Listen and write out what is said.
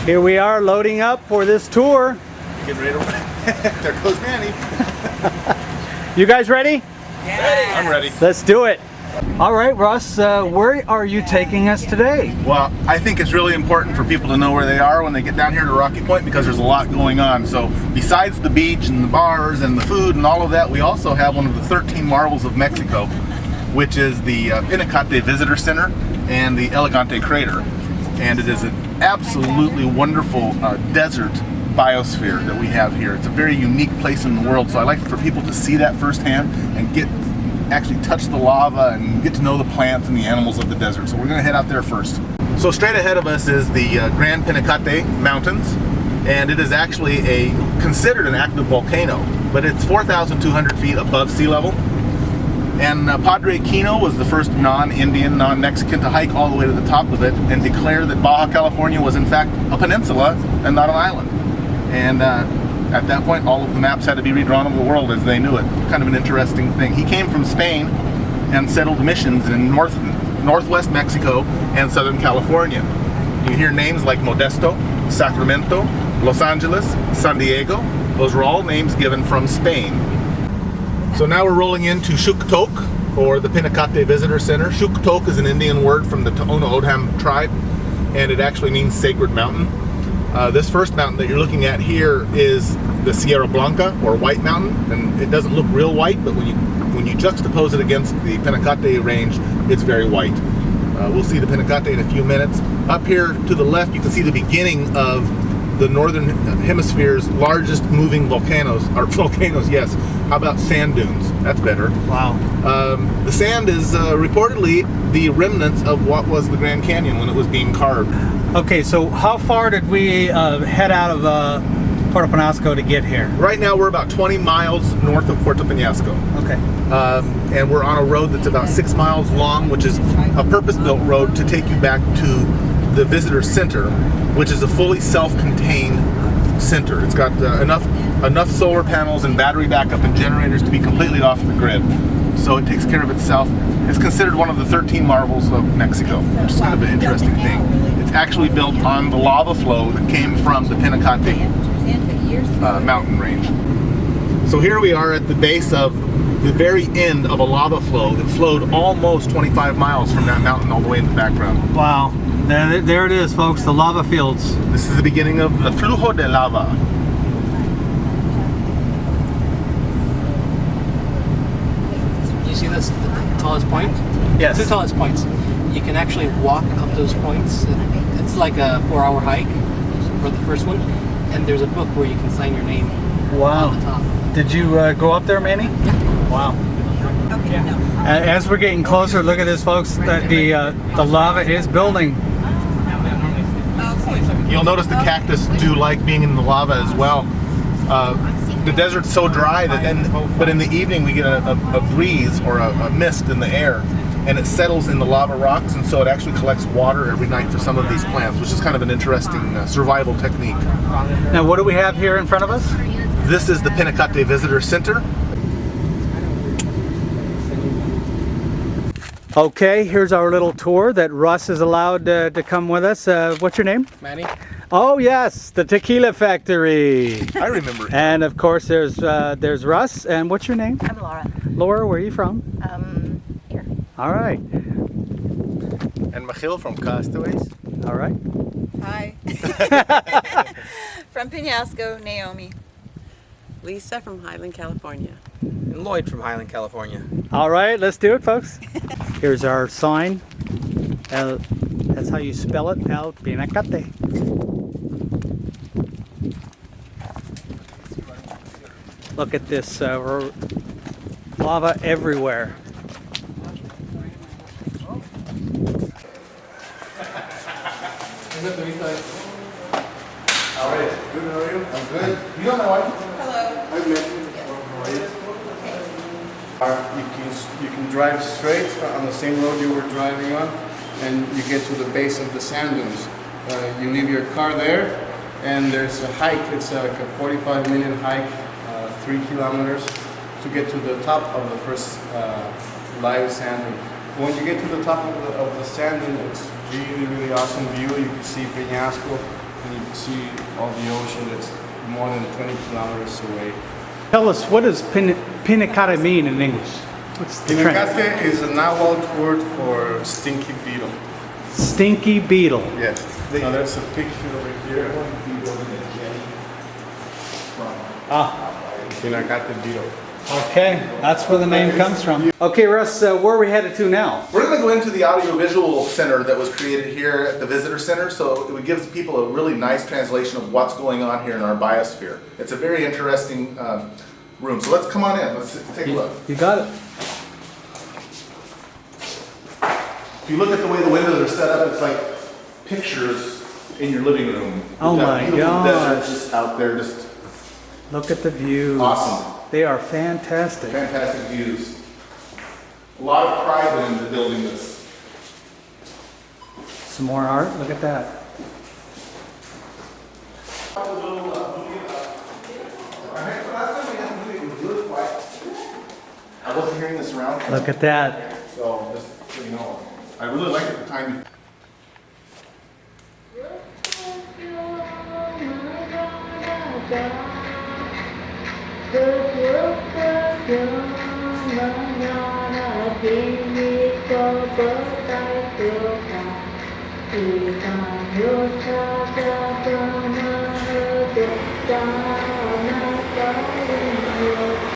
Here we are loading up for this tour. Getting ready to... There goes Manny. You guys ready? Yeah. I'm ready. Let's do it. All right, Russ, where are you taking us today? Well, I think it's really important for people to know where they are when they get down here to Rocky Point because there's a lot going on. So besides the beach and the bars and the food and all of that, we also have one of the 13 marvels of Mexico, which is the Pinacate Visitor Center and the Elegante Crater. And it is an absolutely wonderful desert biosphere that we have here. It's a very unique place in the world, so I like for people to see that firsthand and actually touch the lava and get to know the plants and the animals of the desert. So we're going to head out there first. So straight ahead of us is the Grand Pinacate Mountains, and it is actually considered an active volcano, but it's 4,200 feet above sea level. And Padre Kino was the first non-Indian, non-Mexican to hike all the way to the top of it and declare that Baja California was in fact a peninsula and not an island. And at that point, all of the maps had to be redrawn of the world as they knew it. Kind of an interesting thing. He came from Spain and settled missions in northwest Mexico and Southern California. You hear names like Modesto, Sacramento, Los Angeles, San Diego. Those were all names given from Spain. So now we're rolling into Shuktok, or the Pinacate Visitor Center. Shuktok is an Indian word from the Tohono O'odham tribe, and it actually means sacred mountain. This first mountain that you're looking at here is the Sierra Blanca, or White Mountain, and it doesn't look real white, but when you juxtapose it against the Pinacate range, it's very white. We'll see the Pinacate in a few minutes. Up here to the left, you can see the beginning of the northern hemisphere's largest moving volcanoes, yes. How about sand dunes? That's better. Wow. The sand is reportedly the remnants of what was the Grand Canyon when it was being carved. Okay, so how far did we head out of Puerto Penasco to get here? Right now we're about 20 miles north of Puerto Penasco. Okay. And we're on a road that's about 6 miles long, which is a purpose-built road to take you back to the visitor center, which is a fully self-contained center. It's got enough solar panels and battery backup and generators to be completely off the grid. So it takes care of itself. It's considered one of the 13 marvels of Mexico, which is kind of an interesting thing. It's actually built on the lava flow that came from the Pinacate mountain range. So here we are at the base of the very end of a lava flow that flowed almost 25 miles from that mountain all the way in the background. Wow. There it is, folks, the lava fields. This is the beginning of the Flujo de Lava. You see this, the tallest point? Yes. Two tallest points. You can actually walk up those points. It's like a 4-hour hike for the first one. And there's a book where you can sign your name on the top. Did you go up there, Manny? Yeah. Wow. Okay. As we're getting closer, look at this, folks. The lava is building. You'll notice the cactus do like being in the lava as well. The desert's so dry but in the evening we get a breeze or a mist in the air, and it settles in the lava rocks, and so it actually collects water every night for some of these plants, which is kind of an interesting survival technique. Now, what do we have here in front of us? This is the Pinacate Visitor Center. Okay, here's our little tour that Russ is allowed to come with us. What's your name? Manny? Oh yes, the tequila factory. I remember it. And of course there's Russ. And what's your name? I'm Laura. Laura, where are you from? Here. All right. And Michiel from Castaways. All right. Hi. From Penasco, Naomi. Lisa from Highland, California. And Lloyd from Highland, California. All right, let's do it, folks. Here's our sign. That's how you spell it, El Pinacate. Look at this lava everywhere. How are you? Good, how are you? I'm good. You know my wife? Hello. I've met you. You can drive straight on the same road you were driving on, and you get to the base of the sand dunes. You leave your car there, and there's a hike. It's like a 45-minute hike, 3 kilometers, to get to the top of the first live sand dune. When you get to the top of the sand dune, it's really awesome view. You can see Penasco and you can see all the ocean. It's more than 20 kilometers away. Tell us, what does Pinacate mean in English? What's the trend? Pinacate is a Nahuatl word for stinky beetle. Stinky beetle. Yes. Now there's a picture over here. Ah, Pinacate beetle. okay. That's where the name comes from. Okay, Russ, where are we headed to now? We're going to go into the Audiovisual Center that was created here at the Visitor Center, so it gives people a really nice translation of what's going on here in our biosphere. It's a very interesting room, so let's come on in. Let's take a look. You got it. If you look at the way the windows are set up, it's like pictures in your living room. Oh We've got my beautiful gosh. deserts just out there, just Look at the views. awesome. They are fantastic. Fantastic views. A lot of pride went into building this. Some more art. Look at that. I wasn't hearing this around, Look at that. so just so you know, I really liked it at the time. Hãy subscribe cho kênh Ghiền Mì Gõ để không bỏ lỡ những video hấp dẫn.